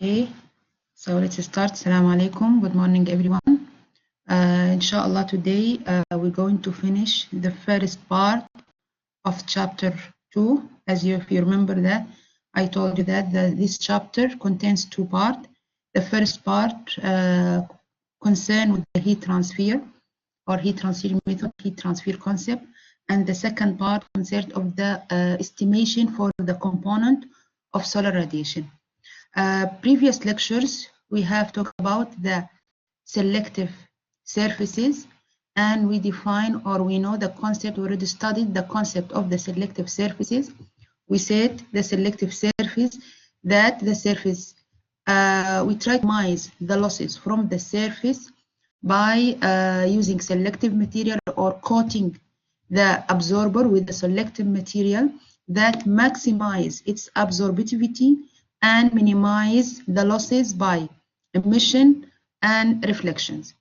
Okay, so let's start. Assalamu alaikum. Good morning, everyone. Inshallah, today we're going to finish the first part of chapter 2. If you remember that, I told you that this chapter contains two parts. The first part concerned with the heat transfer or heat transfer method, heat transfer concept, and the second part concerned of the estimation for the component of solar radiation. Previous lectures, we have talked about the selective surfaces, and we define, or we know the concept, we already studied the concept of the selective surfaces. We said the selective surface, that the surface, we try to minimize the losses from the surface by using selective material or coating the absorber with the selective material that maximize its absorptivity and minimize the losses by emission and reflections.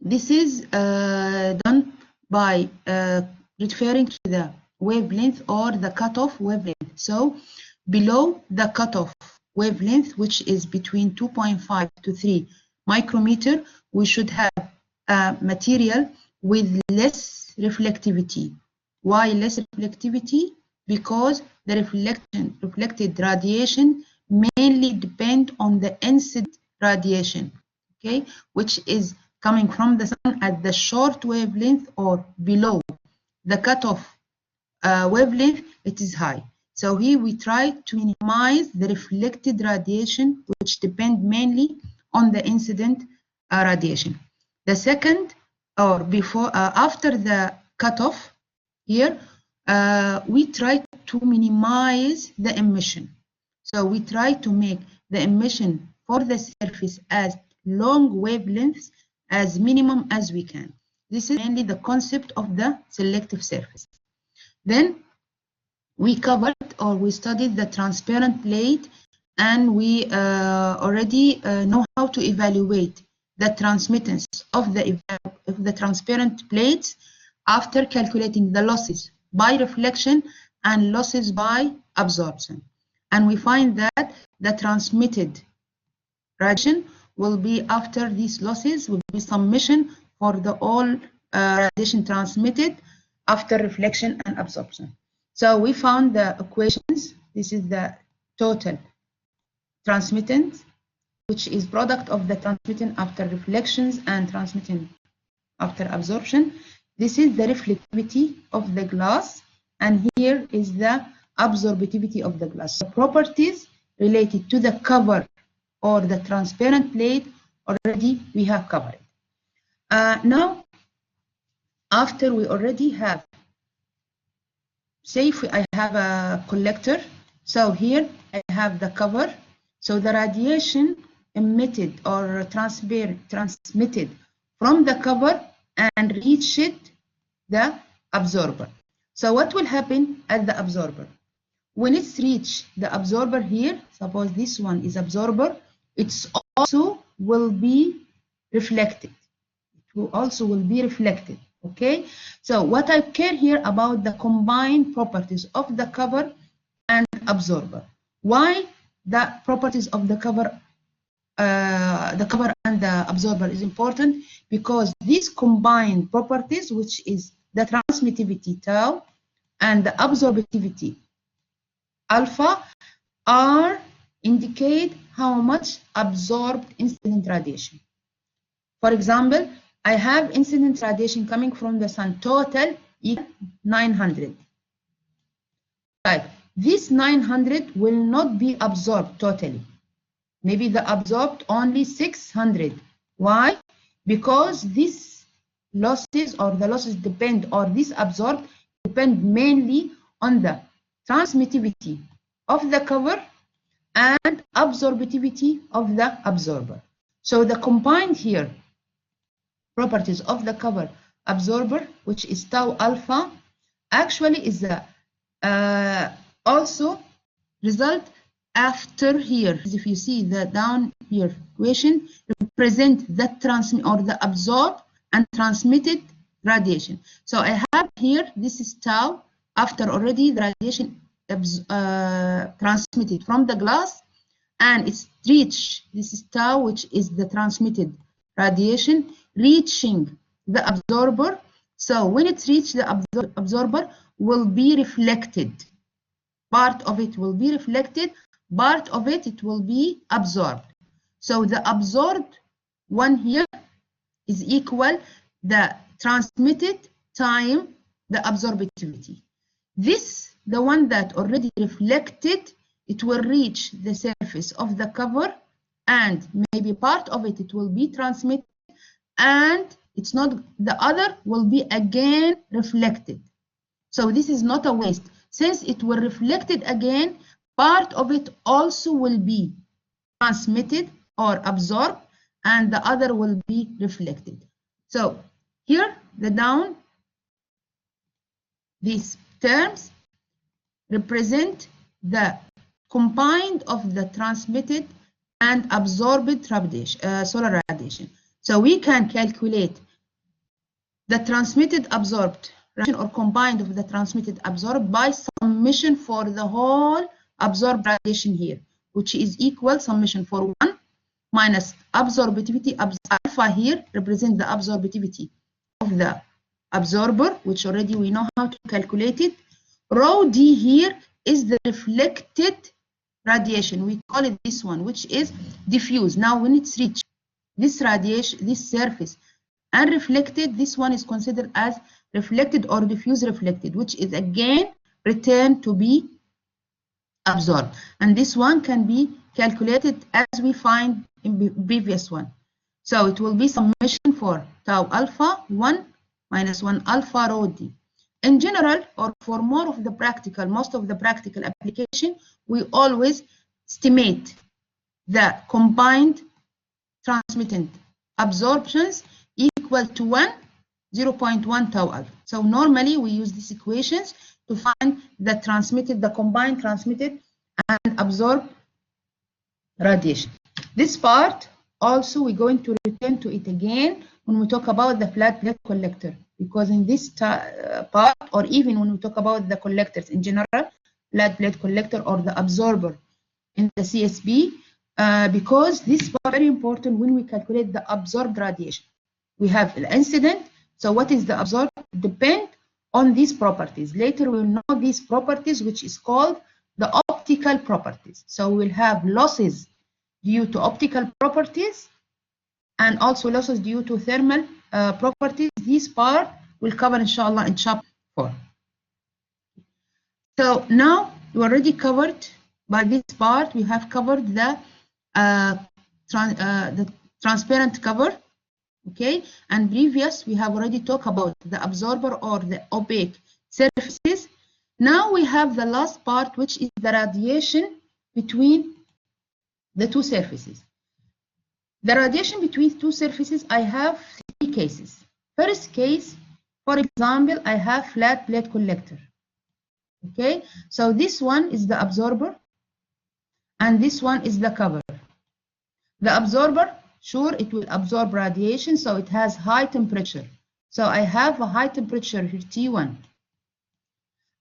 This is done by referring to the wavelength or the cutoff wavelength. So below the cutoff wavelength, which is between 2.5 to 3 micrometer, we should have a material with less reflectivity. Why less reflectivity? Because the reflected radiation mainly depend on the incident radiation, okay, which is coming from the sun at the short wavelength or below the cutoff wavelength. It is high. So here we try to minimize the reflected radiation, which depend mainly on the incident radiation. The second, or before, after the cutoff, here we try to minimize the emission. So we try to make the emission for the surface as long wavelengths as minimum as we can. This is mainly the concept of the selective surface. Then we covered, or we studied, the transparent plate, and we already know how to evaluate the transmittance of the transparent plates after calculating the losses by reflection and losses by absorption. And we find that the transmitted radiation will be, after these losses, will be summation for the all radiation transmitted after reflection and absorption. So we found the equations. This is the total transmittance, which is product of the transmitting after reflections and transmitting after absorption. This is the reflectivity of the glass, and here is the absorptivity of the glass. The properties related to the cover or the transparent plate already we have covered. Now, after we already have, say if I have a collector, so here I have the cover, so the radiation emitted or transmitted from the cover and reached the absorber. So what will happen at the absorber? When it's reached the absorber here, suppose this one is absorber, it's also will be reflected. It also will be reflected, okay? So what I care here about the combined properties of the cover and absorber. Why the properties of the cover and the absorber is important? Because these combined properties, which is the transmittivity tau and the absorptivity alpha, are indicate how much absorbed incident radiation. For example, I have incident radiation coming from the sun, total equal 900. Right. This 900 will not be absorbed totally. Maybe the absorbed only 600. Why? Because these losses, or the losses depend, or this absorbed depend mainly on the transmittivity of the cover and absorptivity of the absorber. So the combined here properties of the cover absorber, which is tau alpha, actually is the also result after here. If you see the down here equation, represent the transmit or the absorbed and transmitted radiation. So I have here, this is tau after already the radiation transmitted from the glass, and it's reach, this is tau, which is the transmitted radiation, reaching the absorber. So when it reaches the absorber, will be reflected. Part of it will be reflected, part of it will be absorbed. So the absorbed one here is equal the transmitted time the absorptivity. This, the one that already reflected, it will reach the surface of the cover, and maybe part of it will be transmitted, and it's not, the other will be again reflected. So this is not a waste. Since it will reflected again, part of it also will be transmitted or absorbed, and the other will be reflected. So here, the down, these terms represent the combined of the transmitted and absorbed radiation, solar radiation. So we can calculate the transmitted absorbed radiation, or combined of the transmitted absorbed, by summation for the whole absorbed radiation here, which is equal summation for 1 minus absorptivity. Alpha here represents the absorptivity of the absorber, which already we know how to calculate it. Rho d here is the reflected radiation. We call it this one, which is diffuse. Now when it's reached this radiation, this surface, and reflected, this one is considered as reflected or diffuse reflected, which is again returned to be absorbed. And this one can be calculated as we find in the previous one. So it will be summation for tau alpha 1 minus 1 alpha rho d. In general, or for more of the practical, most of the practical application, we always estimate the combined transmitted absorptions equal to 0.1 tau alpha. So normally we use these equations to find the transmitted, the combined transmitted and absorbed radiation. This part also we're going to return to it again when we talk about the flat plate collector, because in this part, or even when we talk about the collectors in general, flat plate collector or the absorber in the CSB, because this is very important when we calculate the absorbed radiation. We have the incident. So what is the absorbed? Depend on these properties. Later we'll know these properties, which is called the optical properties. So we'll have losses due to optical properties and also losses due to thermal properties. This part will cover inshallah in chapter 4. So now we already covered, by this part we have covered the transparent cover. Okay, and previous we have already talked about the absorber or the opaque surfaces. Now we have the last part, which is the radiation between the two surfaces. The radiation between two surfaces, I have 3 cases. First case, for example, I have flat plate collector. Okay, so this one is the absorber and this one is the cover. The absorber, sure, it will absorb radiation, so it has high temperature. So I have a high temperature here, T1.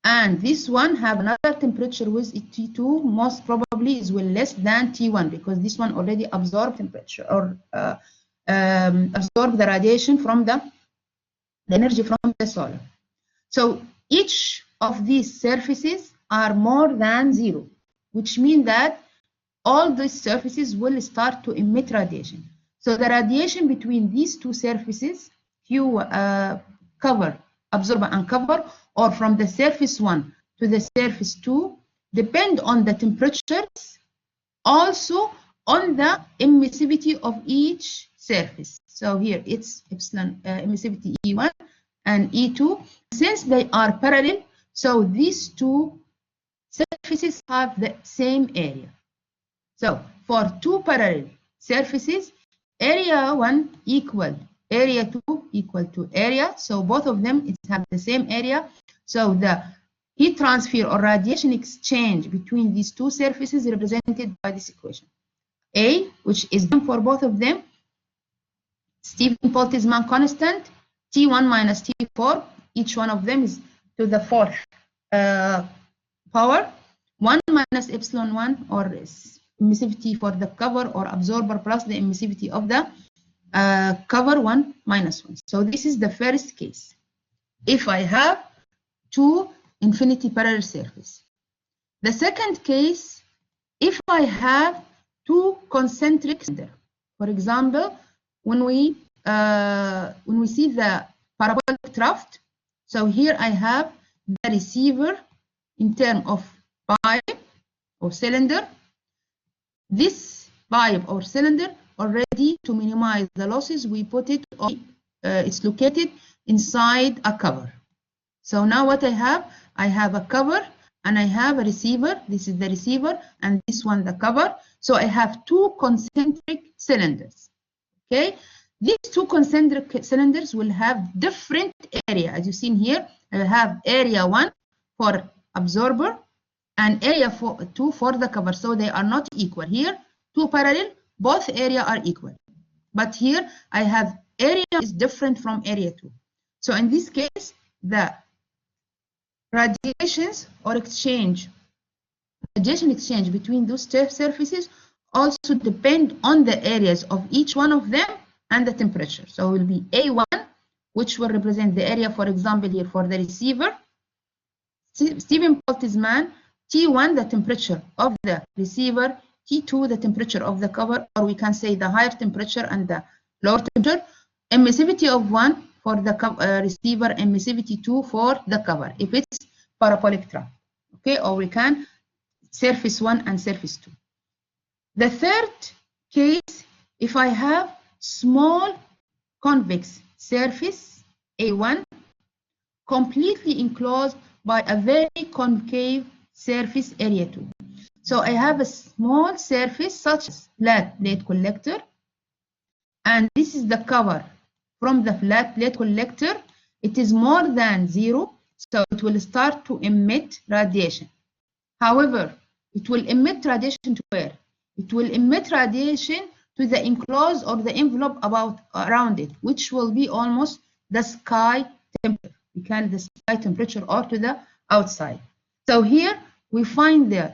And this one have another temperature with T2, most probably is will less than T1, because this one already absorbed temperature or absorb the radiation from the energy from the solar. So each of these surfaces are more than 0, which means that all these surfaces will start to emit radiation. So the radiation between these two surfaces, cover, absorber and cover, or from the surface 1 to the surface 2, depend on the temperatures, also on the emissivity of each surface. So here it's epsilon emissivity E1 and E2. Since they are parallel, so these two surfaces have the same area. So for two parallel surfaces, area 1 equal area 2 equal to area. So both of them have the same area. So the heat transfer or radiation exchange between these two surfaces is represented by this equation. A, which is for both of them, Stephen-Boltzmann constant, T1 minus T4, each one of them is to the 4th power, 1 minus epsilon 1 or emissivity for the cover or absorber plus the emissivity of the cover 1 minus 1. So this is the first case. If I have two infinity parallel surfaces. The second case, if I have two concentric cylinders. For example, when we see the parabolic trough, so here I have the receiver in terms of pipe or cylinder. This pipe or cylinder, already to minimize the losses, we put it on, it's located inside a cover. So now what I have a cover and I have a receiver. This is the receiver and this one the cover. So I have two concentric cylinders. Okay, these two concentric cylinders will have different area. As you see here, I have area 1 for absorber and area 2 for the cover. So they are not equal. Here, two parallel, both area are equal. But here I have area is different from area 2. So in this case, the radiation exchange between those surfaces also depend on the areas of each one of them and the temperature. So it will be A1, which will represent the area, for example, here for the receiver. Stephen Boltzmann, T1, the temperature of the receiver, T2, the temperature of the cover, or we can say the higher temperature and the lower temperature. Emissivity of 1 for the receiver, emissivity 2 for the cover, if it's parabolic trough. Okay, or we can surface 1 and surface 2. The third case, if I have small convex surface A1 completely enclosed by a very concave surface area 2. So I have a small surface such as flat plate collector, and this is the cover from the flat plate collector. It is more than 0, so it will start to emit radiation. However, it will emit radiation to where? It will emit radiation to the enclosed or the envelope around it, which will be almost the sky temperature. We call it the sky temperature, or to the outside. So here we find the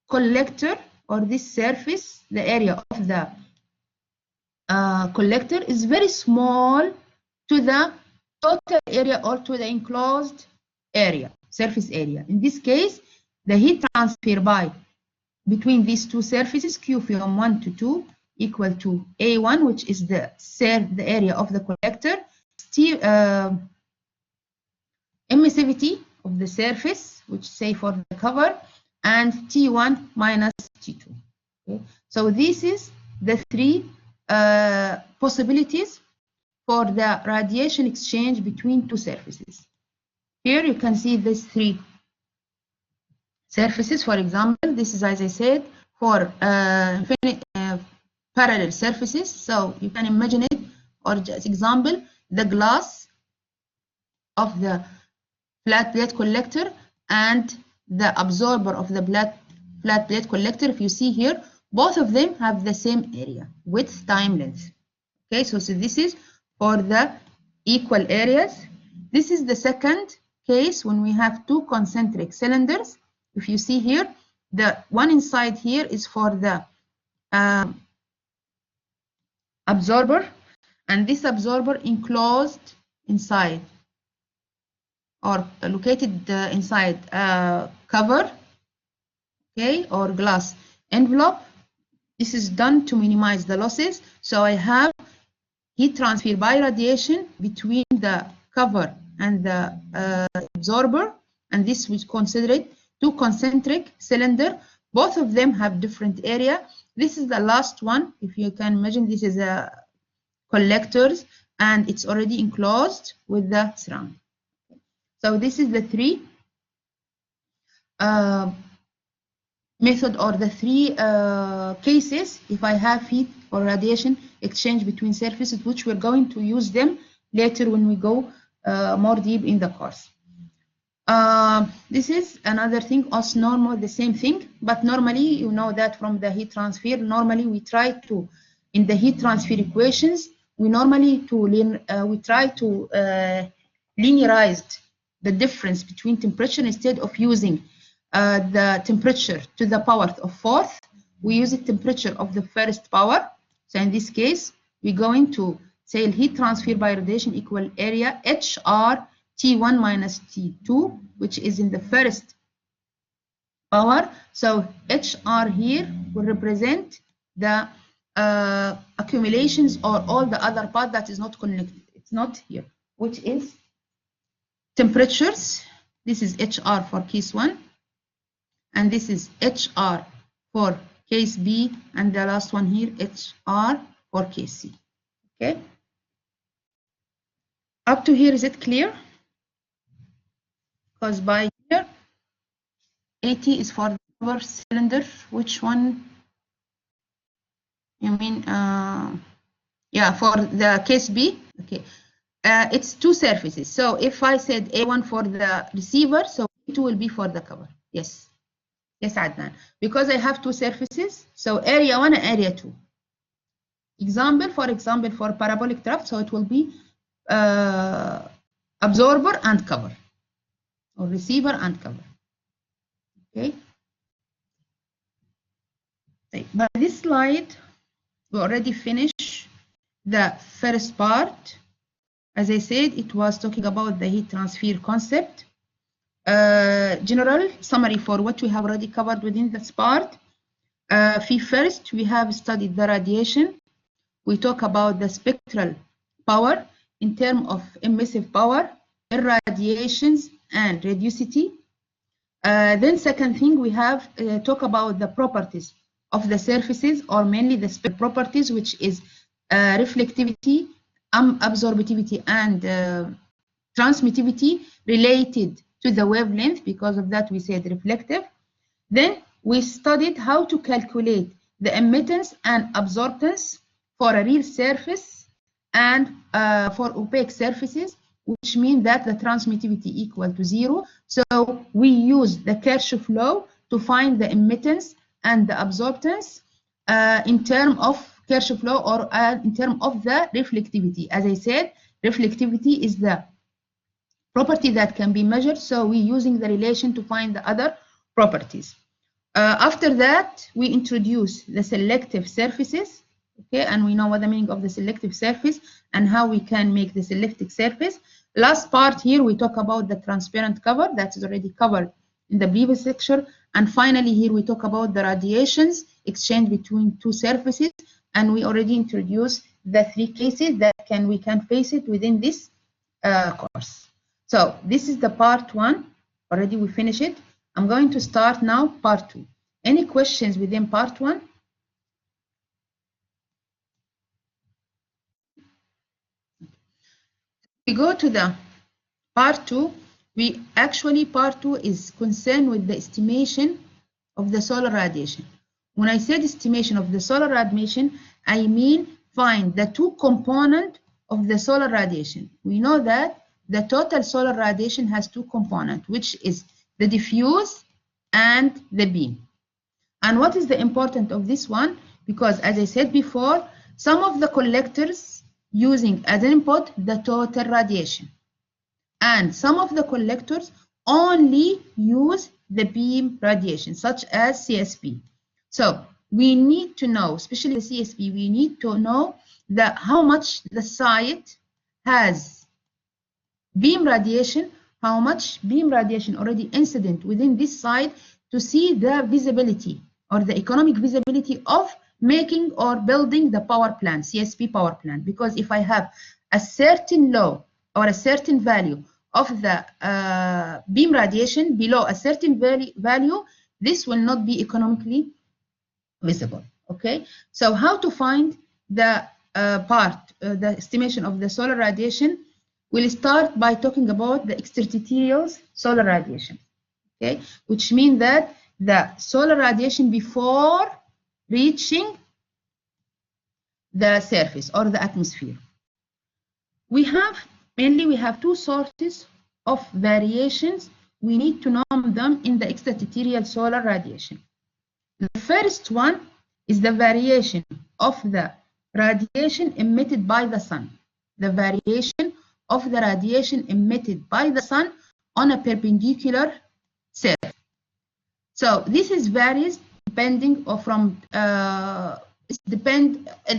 collector or this surface, the area of the collector is very small to the total area or to the enclosed area, surface area. In this case, the heat transfer between these two surfaces, Q from 1 to 2, equal to A1, which is the area of the collector, emissivity of the surface, which say for the cover, and T1 minus T2. Okay? So this is the three possibilities for the radiation exchange between two surfaces. Here you can see these three surfaces. For example, this is, as I said, for parallel surfaces. So you can imagine it, or just example, the glass of the flat plate collector and the absorber of the flat plate collector. If you see here, both of them have the same area, width, time, length. Okay, so this is for the equal areas. This is the second case when we have two concentric cylinders. If you see here, the one inside here is for the absorber, and this absorber enclosed inside or located inside cover, okay, or glass envelope. This is done to minimize the losses. So I have heat transfer by radiation between the cover and the absorber, and this we consider it two concentric cylinder. Both of them have different area. This is the last one. If you can imagine, this is a collectors and it's already enclosed with the surround. So this is the three method, or the three cases if I have heat or radiation exchange between surfaces, which we're going to use them later when we go more deep in the course. This is another thing, also normal, the same thing, but normally you know that from the heat transfer, normally we try to, in the heat transfer equations, we normally try to linearize the difference between temperature instead of using the temperature to the power of fourth, we use the temperature of the first power. So in this case, we're going to say heat transfer by radiation equal area HR T1 minus T2, which is in the first power. So HR here will represent the accumulations or all the other part that is not connected. It's not here, which is temperatures. This is HR for case 1. And this is HR for case B. And the last one here, HR for case C. Okay. Up to here, is it clear? Because by here, 80 is for the cover cylinder. Which one? You mean, yeah, for the case B. Okay. It's two surfaces. So if I said A1 for the receiver, so A2 will be for the cover. Yes. Yes, Adnan. Because I have two surfaces, so area 1 and area 2. For example, for parabolic draft, so it will be absorber and cover, or receiver and cover. Okay. By this slide, we already finished the first part. As I said, it was talking about the heat transfer concept. General summary for what we have already covered within this part. First, we have studied the radiation. We talk about the spectral power in terms of emissive power, irradiations, and radioicity. Then second thing, we have talk about the properties of the surfaces, or mainly the spectral properties, which is reflectivity, absorptivity, and transmittivity related to the wavelength. Because of that, we said reflective. Then we studied how to calculate the emittance and absorptance for a real surface and for opaque surfaces, which means that the transmittivity equal to 0. So we use the Kirchhoff law to find the emittance and the absorptance in terms of Kirchhoff law, or in terms of the reflectivity. As I said, reflectivity is the property that can be measured, so we're using the relation to find the other properties. After that, we introduce the selective surfaces, okay, and we know what the meaning of the selective surface and how we can make the selective surface. Last part here, we talk about the transparent cover that is already covered in the previous lecture. And finally, here we talk about the radiations exchange between two surfaces, and we already introduced the 3 cases that we can face it within this course. So this is the part 1. Already we finished it. I'm going to start now part 2. Any questions within part 1? We go to the part 2. Part 2 is concerned with the estimation of the solar radiation. When I said estimation of the solar radiation, I mean find the 2 components of the solar radiation. We know that the total solar radiation has 2 components, which is the diffuse and the beam. And what is the importance of this one? Because as I said before, some of the collectors using as an input the total radiation, and some of the collectors only use the beam radiation, such as CSP. So we need to know, especially the CSP, we need to know how much the site has beam radiation, how much beam radiation already incident within this site, to see the visibility or the economic visibility of making or building the power plant, CSP power plant. Because if I have a certain low or a certain value of the beam radiation below a certain value, this will not be economically visible. Okay, so how to find the the estimation of the solar radiation? We'll start by talking about the extraterrestrial solar radiation, okay, which means that the solar radiation before reaching the surface or the atmosphere. We have 2 sources of variations. We need to know them in the extraterrestrial solar radiation. The first one is the variation of the radiation emitted by the sun. The variation of the radiation emitted by the sun on a perpendicular surface. So this is varies depending from the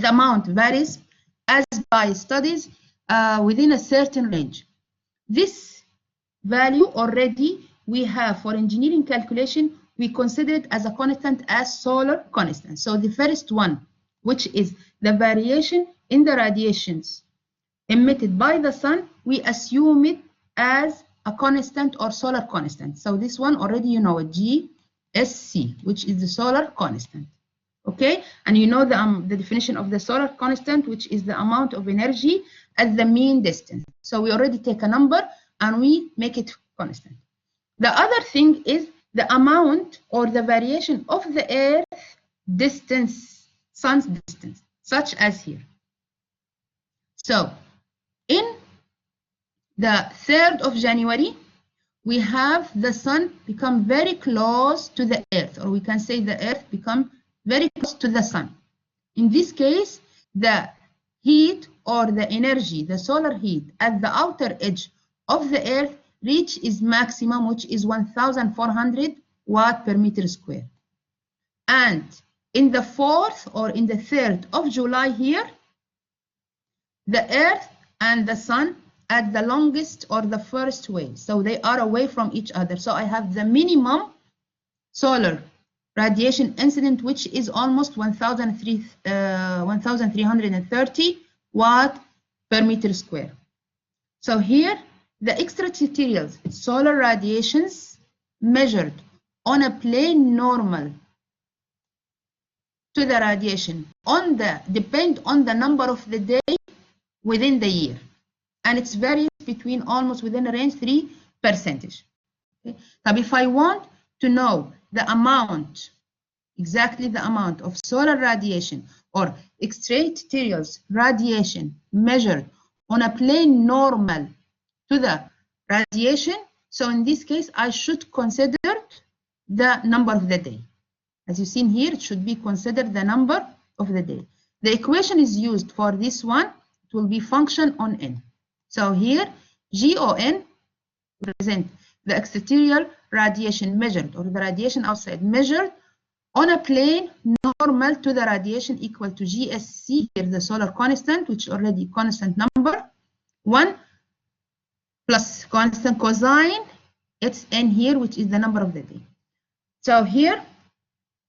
amount varies as by studies within a certain range. This value already we have for engineering calculation, we consider it as a constant as solar constant. So the first one, which is the variation in the radiations emitted by the sun, we assume it as a constant or solar constant. So this one already you know it, GSC, which is the solar constant. Okay, and you know the definition of the solar constant, which is the amount of energy at the mean distance. So we already take a number and we make it constant. The other thing is the amount or the variation of the Earth distance, sun's distance, such as here. So in the 3rd of January, we have the sun become very close to the Earth, or we can say the Earth become very close to the sun. In this case, the heat or the energy, the solar heat at the outer edge of the Earth reach its maximum, which is 1,400 watt per meter square. And in the 4th or in the 3rd of July here, the Earth and the sun at the longest or the first way. So they are away from each other. So I have the minimum solar radiation incident, which is almost 1,330 watt per meter square. So here, the extraterrestrial solar radiations measured on a plane normal to the radiation depend on the number of the day within the year, and it's varies between almost within a range 3%. Okay? But if I want to know the amount, exactly the amount of solar radiation or extraterrestrial radiation measured on a plane normal to the radiation, so in this case I should consider the number of the day. As you've seen here, it should be considered the number of the day. The equation is used for this one. It will be function on n. So here, GON represent the extraterrestrial radiation measured, or the radiation outside measured on a plane normal to the radiation, equal to GSC, here the solar constant, which is already constant number, 1 plus constant cosine, it's n here, which is the number of the day. So here,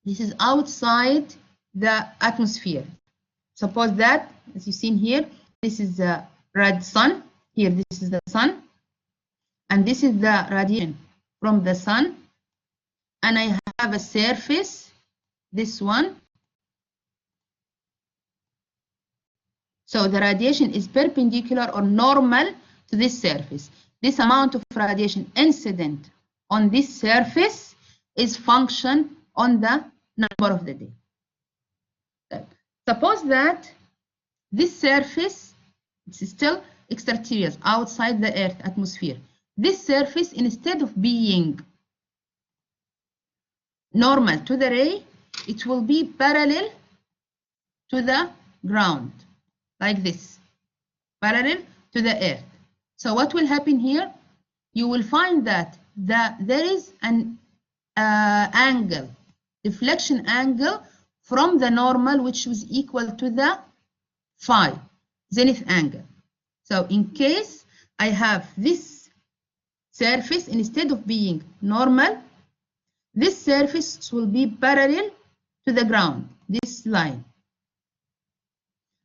this is outside the atmosphere. Suppose that, as you've seen here, this is the red sun. Here, this is the sun. And this is the radiation from the sun. And I have a surface, this one. So the radiation is perpendicular or normal to this surface. This amount of radiation incident on this surface is function on the number of the day. Suppose that this surface is still extraterrestrial, outside the Earth atmosphere. This surface, instead of being normal to the ray, it will be parallel to the ground, like this, parallel to the Earth. So what will happen here? You will find that there is an angle, deflection angle from the normal, which is equal to the phi, zenith angle. So in case I have this surface, instead of being normal, this surface will be parallel to the ground, this line.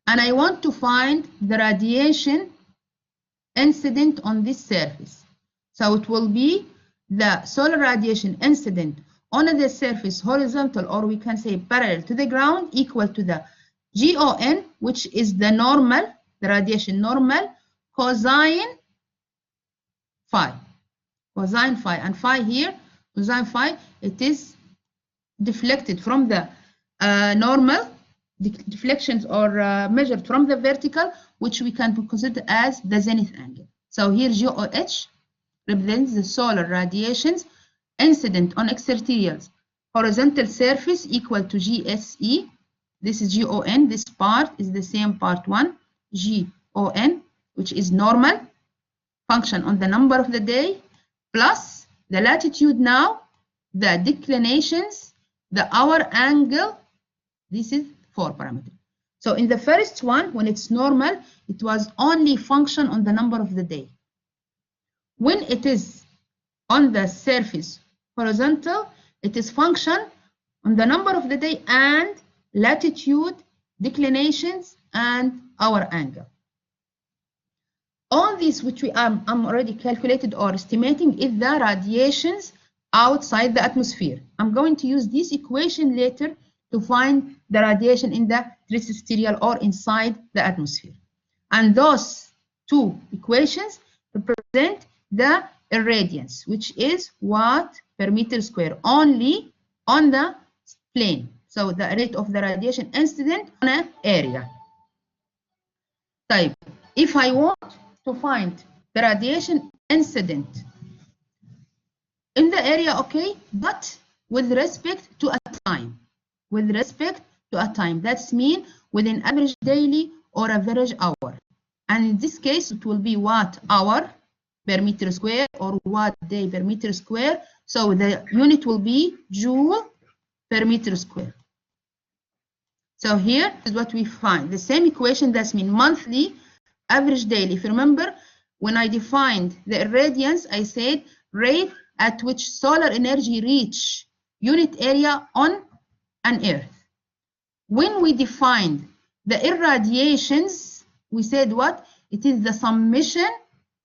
And I want to find the radiation incident on this surface. So it will be the solar radiation incident on the surface horizontal, or we can say parallel to the ground, equal to the GON, which is the normal, the radiation normal, cosine phi. Cosine phi, and phi here, cosine phi, it is deflected from the normal, deflections or measured from the vertical, which we can consider as the zenith angle. So here GOH represents the solar radiations incident on extraterrestrial horizontal surface, equal to GSE. This is GON. This part is the same part 1, GON, which is normal, function on the number of the day, plus the latitude now. the declinations, the hour angle. This is 4 parameters. So in the first one, when it's normal, it was only function on the number of the day. When it is on the surface horizontal, it is function on the number of the day and latitude, declinations, and hour angle. All these which I'm already calculated or estimating is the radiations outside the atmosphere. I'm going to use this equation later to find the radiation in the terrestrial or inside the atmosphere. And those two equations represent the irradiance, which is watt per meter square only on the plane. So the rate of the radiation incident on an area. Type. If I want to find the radiation incident in the area, okay, but with respect to a time. With respect to a time. That's mean within average daily or average hour. And in this case, it will be watt hour per meter square or watt day per meter square. So the unit will be joule per meter square. So here is what we find. The same equation, that's mean monthly average daily. If you remember, when I defined the irradiance, I said rate at which solar energy reach unit area on an Earth. When we defined the irradiations, we said what? It is the summation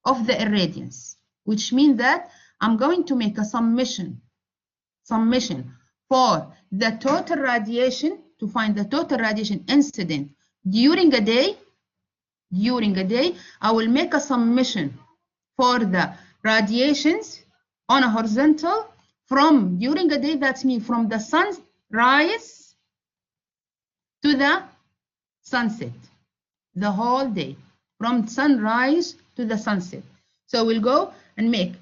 of the irradiance, which means that I'm going to make a summation for the total radiation to find the total radiation incident during a day. I will make a summation for the radiations on a horizontal from during a day. That's mean from the sunrise to the sunset, the whole day, from sunrise to the sunset. So we'll go and make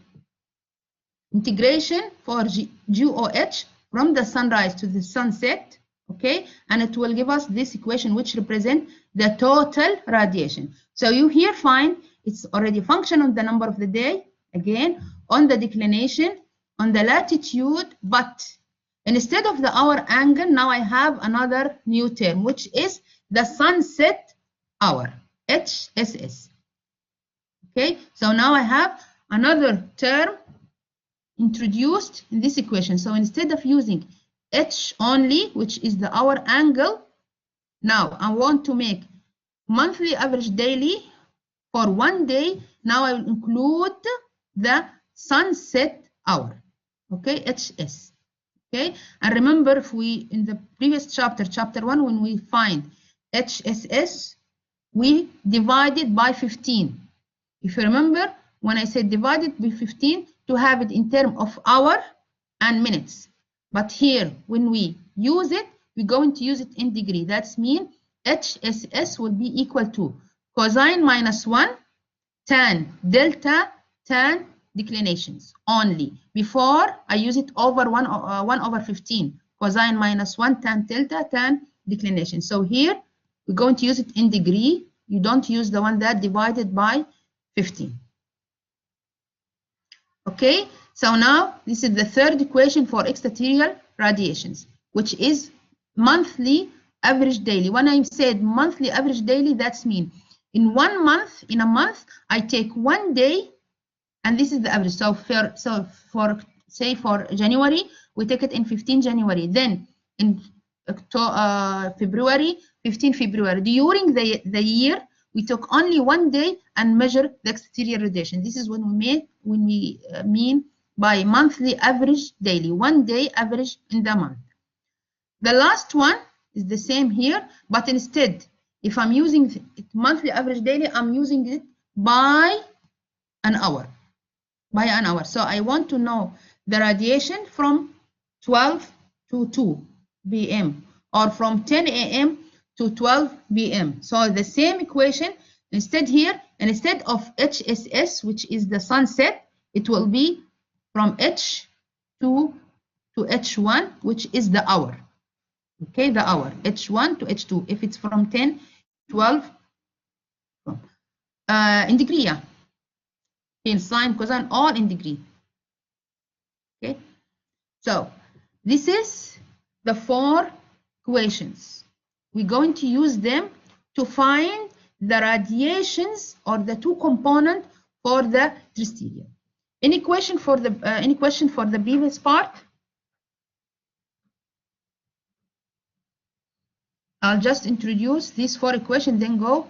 integration for GOH from the sunrise to the sunset, okay, and it will give us this equation which represents the total radiation. So you here find it's already function on the number of the day, again on the declination, on the latitude, but instead of the hour angle, now I have another new term, which is the sunset hour, HSS. Okay, so now I have another term introduced in this equation. So instead of using H only, which is the hour angle, now I want to make monthly average daily for one day. Now I will include the sunset hour, okay, HS. Okay, and remember, if we in the previous chapter, chapter 1, when we find HSS, we divided by 15. If you remember, when I said divided by 15 to have it in terms of hour and minutes. But here, when we use it, we're going to use it in degree. That's mean HSS will be equal to cosine minus 1 tan delta tan declinations only. Before, I use it over 1 over 15. Cosine minus 1 tan delta tan declination. So here, we're going to use it in degree. You don't use the one that divided by 15. Okay, so now this is the third equation for extraterrestrial radiations, which is monthly average daily. When I said monthly average daily, that's mean in 1 month, in a month, I take 1 day, and this is the average. So for say for January, we take it in 15 January. Then in February, 15 February. During the year, we took only 1 day and measure the extraterrestrial radiation. This is when we mean by monthly average daily, 1 day average in the month. The last one is the same here, but instead, if I'm using it monthly average daily, I'm using it by an hour. By an hour. So I want to know the radiation from 12 to 2 p.m. or from 10 a.m. to 12 p.m. So the same equation, instead here, instead of HSS, which is the sunset, it will be from H2 to H1, which is the hour. Okay, the hour, H1 to H2. If it's from 10, 12, in degree, yeah. In sine, cosine, all in degree. Okay. So this is the 4 equations. We're going to use them to find the radiations or the 2 components for the terrestrial. Any question for the previous part? I'll just introduce these 4 equations, then go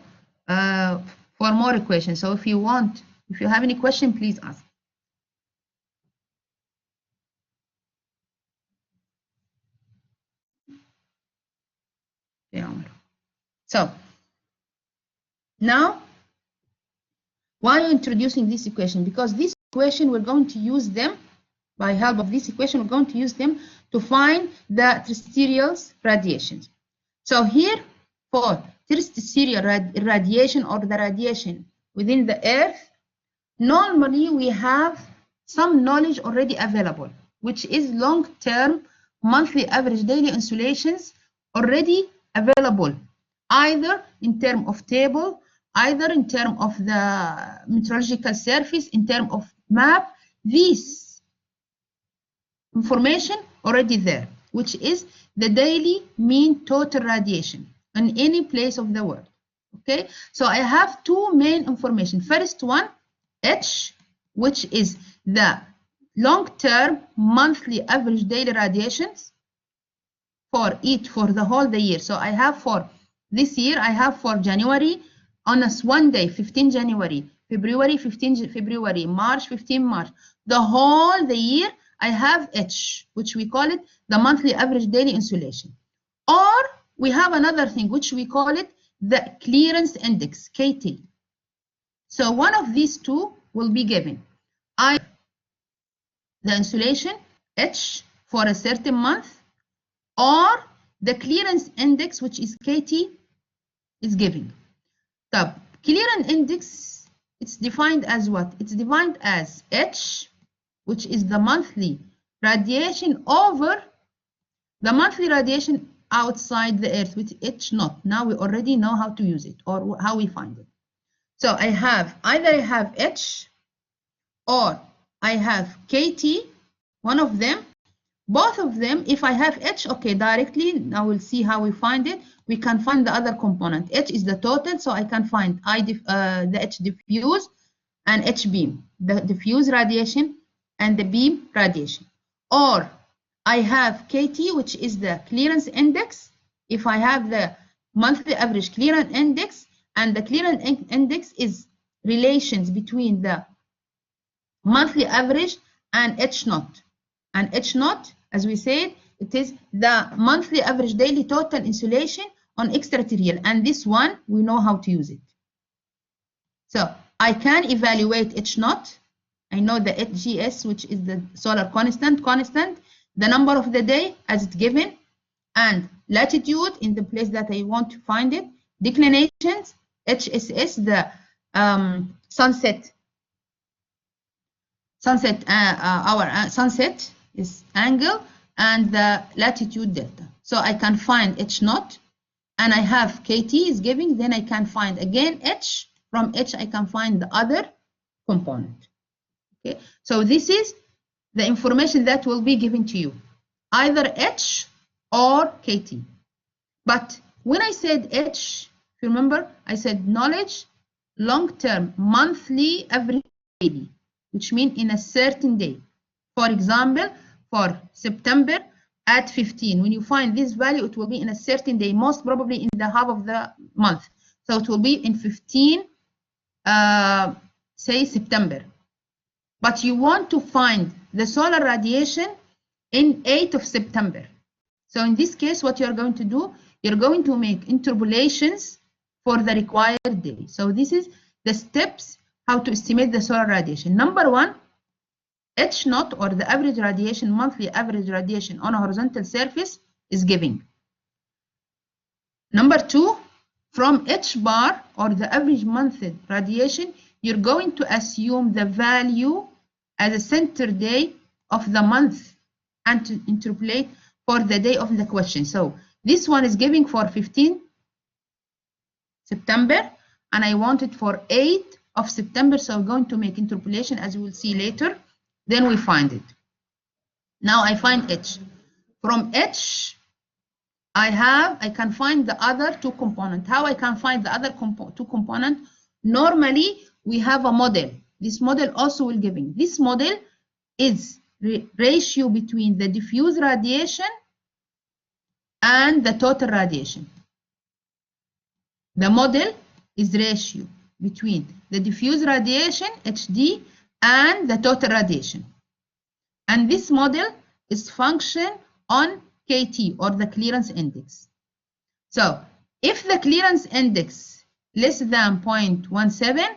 for more equations. So if you have any question, please ask. So now, why are you introducing this equation? Because this equation, we're going to use them, by help of this equation, we're going to use them to find the terrestrial radiations. So here, for terrestrial radiation or the radiation within the Earth, normally we have some knowledge already available, which is long-term monthly average daily insolations already available, either in terms of table, either in terms of the meteorological surface, in terms of map. This information already there, which is the daily mean total radiation in any place of the world. Okay, so I have 2 main information. First one, H, which is the long-term monthly average daily radiations for the whole year. So I have for this year, I have for January on a one day, 15 January, February, 15 February, March, 15 March. The whole the year, I have H, which we call it the monthly average daily insolation. Or we have another thing, which we call it the clearance index, KT. So one of these 2 will be given. Either the insolation, H, for a certain month, or the clearance index, which is KT, is given. The clearance index, it's defined as what? It's defined as H, which is the monthly radiation over the monthly radiation outside the Earth, with H naught. Now we already know how to use it or how we find it. So I have either I have H or I have KT, one of them. Both of them, if I have H, okay, directly, now we'll see how we find it. We can find the other component. H is the total, so I can find the H diffuse and H beam, the diffuse radiation and the beam radiation. Or I have KT, which is the clearance index. If I have the monthly average clearance index, and the clearance index is relations between the monthly average and H naught. And H naught, as we said, it is the monthly average daily total insolation on extraterrestrial. And this one, we know how to use it. So I can evaluate H naught. I know the HGS, which is the solar constant, the number of the day as it's given, and latitude in the place that I want to find it, declinations, HSS, the sunset is angle, and the latitude delta. So I can find H naught, and I have KT is giving, then I can find again H. From H, I can find the other component. Okay, so this is the information that will be given to you, either H or KT. But when I said H, if you remember, I said knowledge, long-term, monthly, average, daily, which means in a certain day. For example, for September at 15, when you find this value, it will be in a certain day, most probably in the half of the month. So it will be in 15, say September. But you want to find the solar radiation in 8th of September. So in this case, what you're going to do, you're going to make interpolations for the required day. So this is the steps how to estimate the solar radiation. Number 1, H naught, or the average radiation, monthly average radiation on a horizontal surface, is given. Number 2, from H bar, or the average monthly radiation, you're going to assume the value as a center day of the month and to interpolate for the day of the question. So this one is giving for 15 September, and I want it for 8th of September. So I'm going to make interpolation, as we will see later. Then we find it. Now I find H. From H, I can find the other two components. How I can find the other two components? Normally, we have a model. This model also will give me. This model is ratio between the diffuse radiation and the total radiation. The model is ratio between the diffuse radiation, HD, and the total radiation. And this model is function on KT, or the clearance index. So if the clearance index less than 0.17,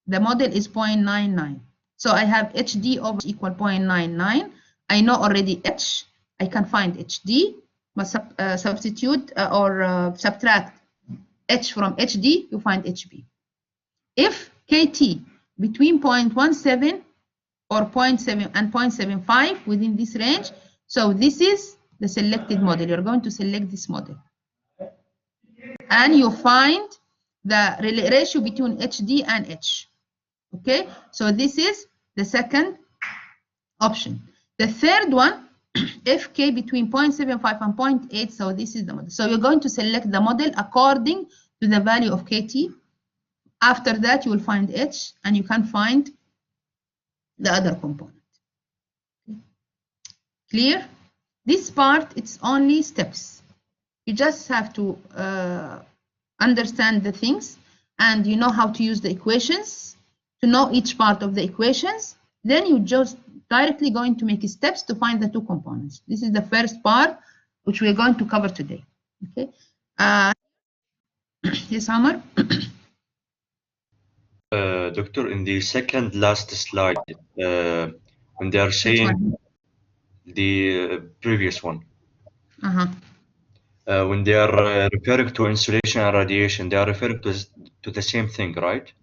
the model is 0.99. So I have HD over equal 0.99. I know already H. I can find HD, but substitute or subtract H from HD, you find HB. If KT between 0.17 or 0.7 and 0.75 within this range, so this is the selected model. You're going to select this model. And you find the ratio between HD and H. Okay, so this is the second option. The third one, if K between 0.75 and 0.8, so this is the model. So you're going to select the model according to the value of KT. After that, you will find H, and you can find the other component. Clear? This part, it's only steps. You just have to understand the things, and you know how to use the equations, to know each part of the equations. Then you just directly going to make steps to find the two components. This is the first part, which we're going to cover today. Okay. Yes, Amar? Doctor, in the second last slide, when they are saying the previous one, when they are referring to insulation and radiation, they are referring to the same thing, right?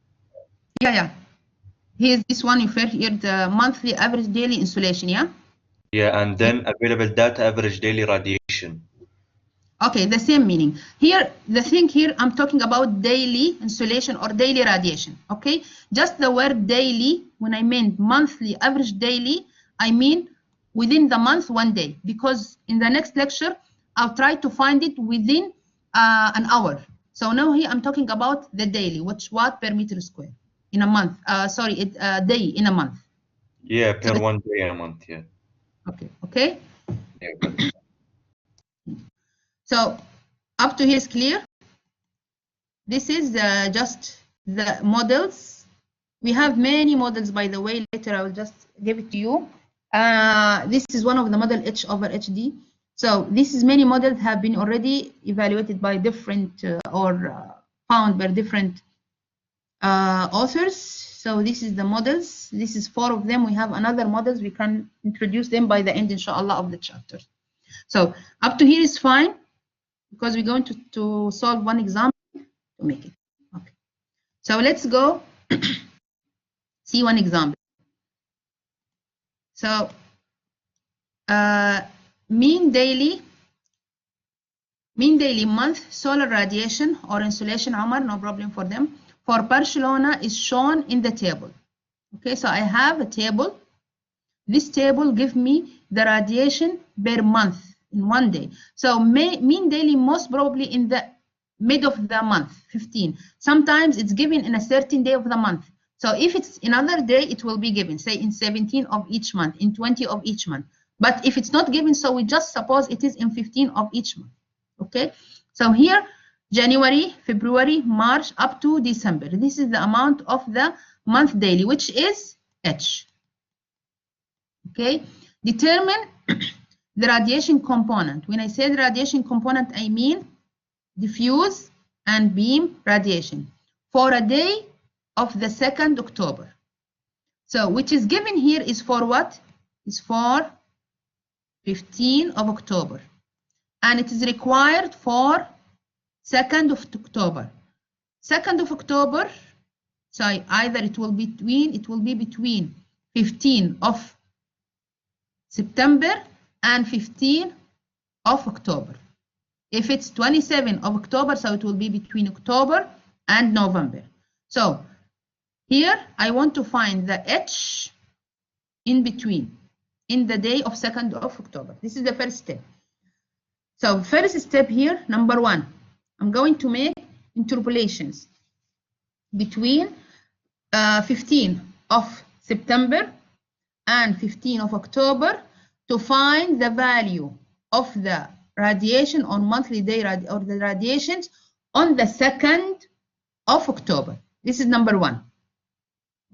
Yeah. Here's this one, you refer here the monthly average daily insulation, yeah? Yeah, and then available data average daily radiation. Okay, the same meaning. Here, the thing here, I'm talking about daily insulation or daily radiation, okay? Just the word daily, when I meant monthly average daily, I mean within the month, 1 day, because in the next lecture, I'll try to find it within an hour. So now here I'm talking about the daily, which watt per meter square in a month. Day in a month. Yeah, per 1 day in a month, yeah. Okay. Yeah, got it. So up to here is clear. This is just the models. We have many models, by the way. Later I will just give it to you. This is one of the model H over HD. So this is many models have been already evaluated by different or found by different authors. So this is the models. This is 4 of them. We have another models. We can introduce them by the end, inshallah, of the chapter. So up to here is fine, because we're going to solve one example to make it. Okay. So let's go see one example. So mean daily month solar radiation or insolation, Omar, no problem for them, for Barcelona is shown in the table. Okay, so I have a table. This table gives me the radiation per month in 1 day. So mean daily most probably in the mid of the month, 15. Sometimes it's given in a certain day of the month. So if it's another day, it will be given, say in 17 of each month, in 20 of each month. But if it's not given, so we just suppose it is in 15 of each month. Okay, so here, January, February, March, up to December. This is the amount of the month daily, which is H. Okay, determine the radiation component. When I say the radiation component, I mean diffuse and beam radiation for a day of the 2nd October. So which is given here is for what? Is for 15 of October. And it is required for 2nd of October. 2nd of October, so either it will be between 15 of September and 15 of October. If it's 27 of October, so it will be between October and November. So here I want to find the H in between. in the day of 2nd of October. This is the first step. So first step here, number 1, I'm going to make interpolations between 15 of September and 15 of October to find the value of the radiation on monthly day or the radiations on the 2nd of October. This is number 1.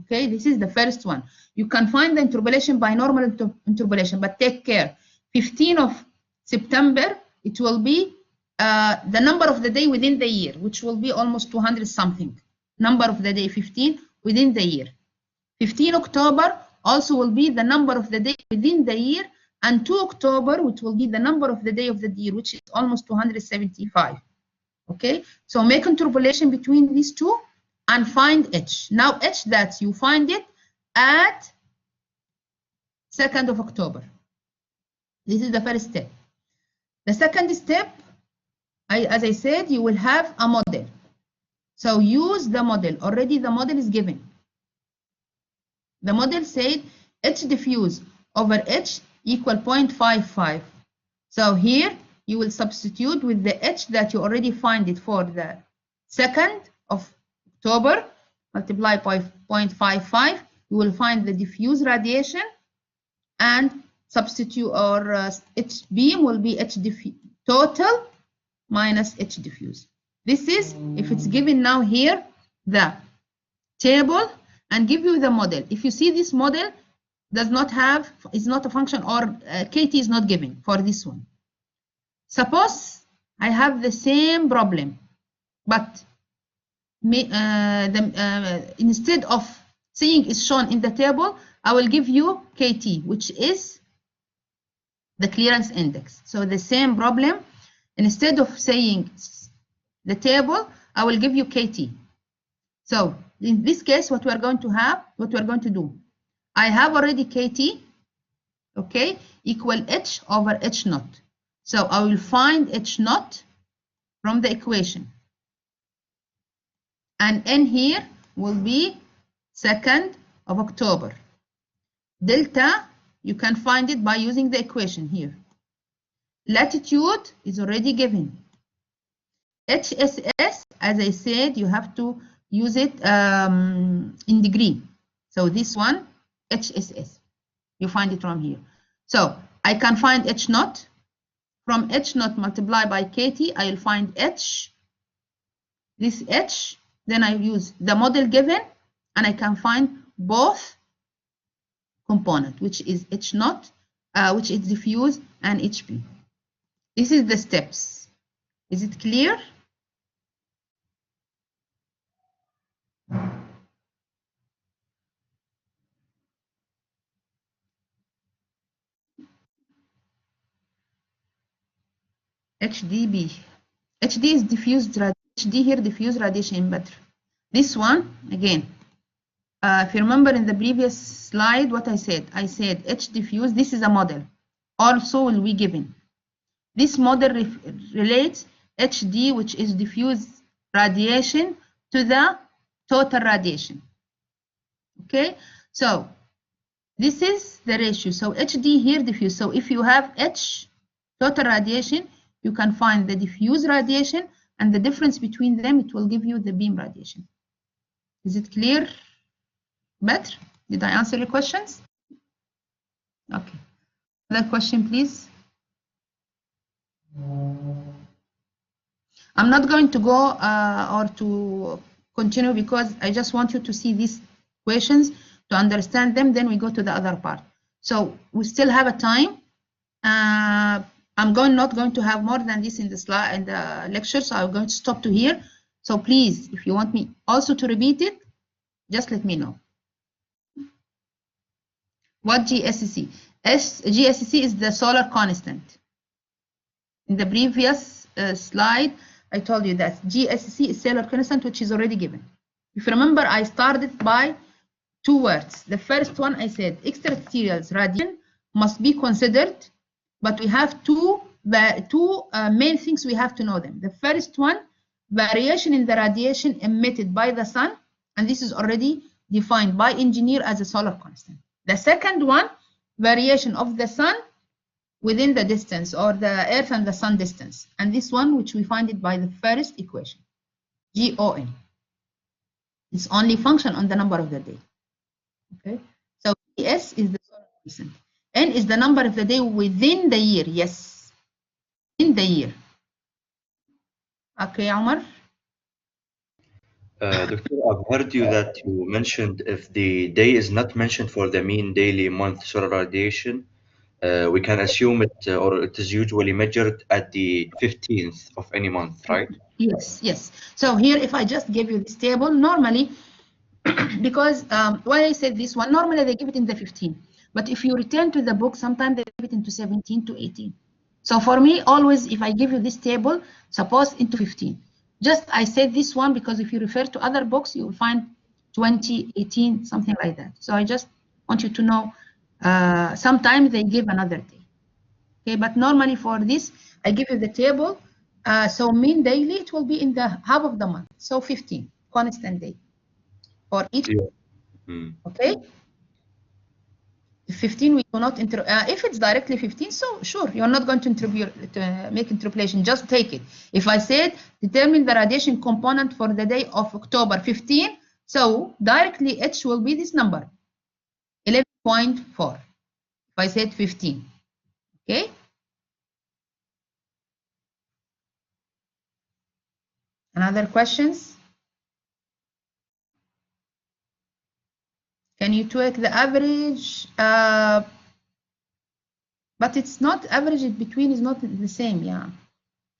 Okay, this is the first one. You can find the interpolation by normal interpolation, but take care. 15 of September, it will be the number of the day within the year, which will be almost 200 something. Number of the day 15 within the year. 15 October also will be the number of the day within the year, and 2 October, which will be the number of the day of the year, which is almost 275. Okay, so make interpolation between these two and find H. Now H, that you find it at 2nd of October. This is the first step. The second step, as I said, you will have a model. So use the model. Already the model is given. The model said H diffuse over H equal 0.55. So here you will substitute with the H that you already find it for the 2nd of October, multiply by 0.55. You will find the diffuse radiation and substitute, or H beam will be H total minus H diffuse. This is, if it's given now here, the table, and give you the model. If you see this model does not have, is not a function, or KT is not given for this one. Suppose I have the same problem, but instead of seeing is shown in the table, I will give you KT, which is the clearance index. So the same problem, instead of saying the table, I will give you KT. So in this case, what we are going to do, I have already KT, okay, equal H over H naught. So I will find H naught from the equation. And N here will be 2nd of October. Delta, you can find it by using the equation here. Latitude is already given. HSS, as I said, you have to use it in degree. So this one, HSS, you find it from here. So I can find H naught. From H naught multiplied by KT, I will find H. This H, then I use the model given, and I can find both component, which is H naught, which is diffuse, and HP. This is the steps. Is it clear? HDB. HD is diffused radiation. HD here, diffused radiation battery. This one, again, if you remember in the previous slide what I said H diffuse, this is a model. Also will be given. This model relates HD, which is diffused radiation, to the total radiation. Okay, so this is the ratio. So HD here diffuse. So if you have H total radiation, you can find the diffuse radiation, and the difference between them, it will give you the beam radiation. Is it clear? Better? Did I answer your questions? Okay. Another question, please. I'm not going to go or to continue, because I just want you to see these questions to understand them. Then we go to the other part. So we still have a time. I'm not going to have more than this in the slide and the lecture, so I'm going to stop to here. So please, if you want me also to repeat it, just let me know. What GSC? GSC is the solar constant. In the previous slide, I told you that GSC is solar constant, which is already given. If you remember, I started by two words. The first one, I said extraterrestrials radiation must be considered, but we have two main things we have to know them. The first one, variation in the radiation emitted by the sun, and this is already defined by engineer as a solar constant. The second one, variation of the sun within the distance, or the Earth and the sun distance. And this one, which we find it by the first equation, GON. It's only function on the number of the day. Okay, so S is the solar constant. N is the number of the day within the year. Yes, in the year. Okay, Omar. Doctor, I've heard you that you mentioned if the day is not mentioned for the mean daily month solar radiation, we can assume it, or it is usually measured at the 15th of any month, right? Yes, yes. So here, if I just give you this table, normally, because why I said this one, normally they give it in the 15. But if you return to the book, sometimes they give it into 17 to 18. So for me, always, if I give you this table, suppose into 15. Just I said this one because if you refer to other books, you will find 20, 18, something like that. So I just want you to know, sometimes they give another day. Okay, but normally for this, I give you the table. So mean daily, it will be in the half of the month. So 15, constant day for each. Yeah. Mm. Okay. 15, we do not if it's directly 15, so sure, you're not going to make interpolation, just take it. If I said determine the radiation component for the day of October 15, so directly H will be this number, 11.4. If I said 15, okay. Another questions? Can you take the average? But it's not average between is not the same, yeah,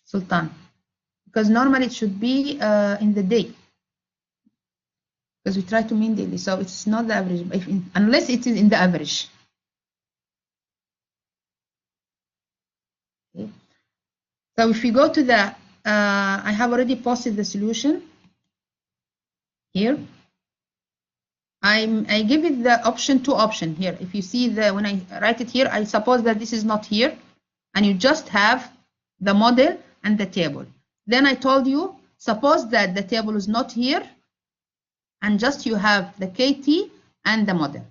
Sultan, because normally it should be in the day, because we try to mean daily, so it's not the average, unless it is in the average. Okay. So if we go to the, I have already posted the solution here. I give it the option, two option here. If you see the, when I write it here, I suppose that this is not here, and you just have the model and the table. Then I told you, suppose that the table is not here, and just you have the KT and the model.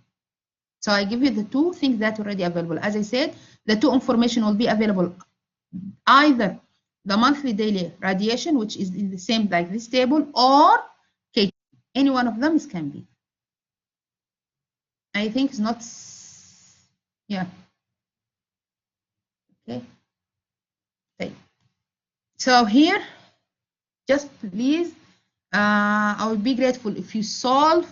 So I give you the two things that are already available. As I said, the two information will be available, either the monthly daily radiation, which is in the same like this table, or KT. Any one of them can be. I think it's not, yeah. Okay. So here, just please, I would be grateful if you solve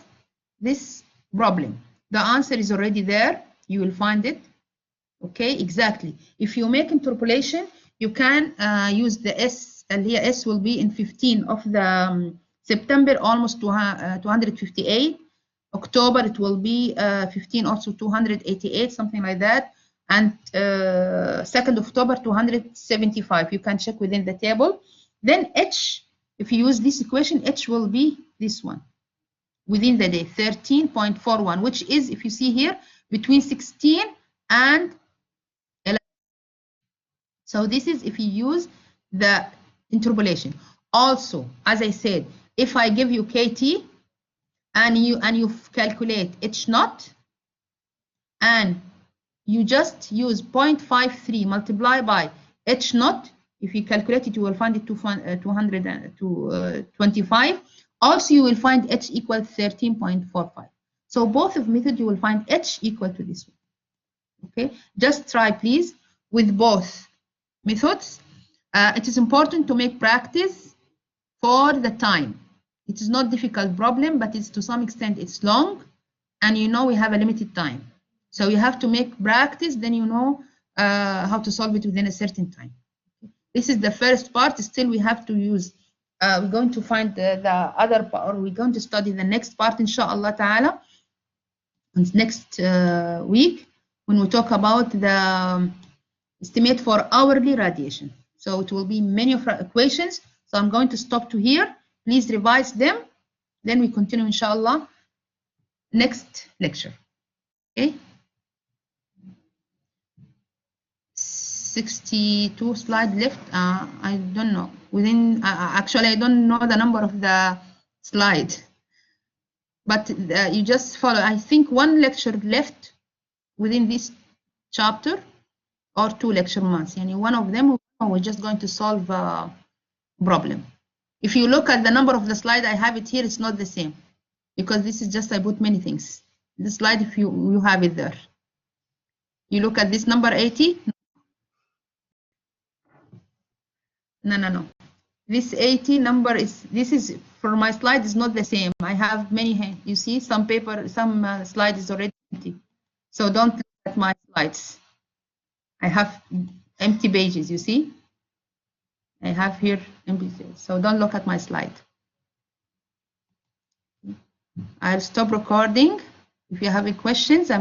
this problem. The answer is already there. You will find it. Okay, exactly. If you make interpolation, you can use the S, and here S will be in 15 of the September, almost 258. October, it will be 15, also 288, something like that. And 2nd October, 275. You can check within the table. Then H, if you use this equation, H will be this one within the day, 13.41, which is, if you see here, between 16 and 11. So this is if you use the interpolation. Also, as I said, if I give you KT and you calculate H naught, and you just use 0.53 multiplied by H naught, if you calculate it, you will find it 225. Also, you will find H equal 13.45. So both of methods, you will find H equal to this one. Okay, just try please with both methods. It is important to make practice for the time. It is not difficult problem, but it's to some extent it's long, and you know we have a limited time. So you have to make practice, then you know how to solve it within a certain time. This is the first part. Still, we have to use, we're going to find the other part, or we're going to study the next part, inshallah ta'ala, next week, when we talk about the estimate for hourly radiation. So it will be many of our equations. So I'm going to stop to here. Please revise them. Then we continue, inshallah, next lecture. Okay. 62 slides left. I don't know. Within actually, I don't know the number of the slide, but you just follow. I think one lecture left within these chapter or 2 lecture months. Yani one of them we're just going to solve a problem. If you look at the number of the slide I have it here, it's not the same because this is just I put many things. The slide, if you have it there. You look at this number 80. No. This 80 number this is for my slide is not the same. I have many, you see some paper, some slide is already empty. So don't look at my slides. I have empty pages, you see? I have here empty, so don't look at my slide. I'll stop recording. If you have any questions, I'm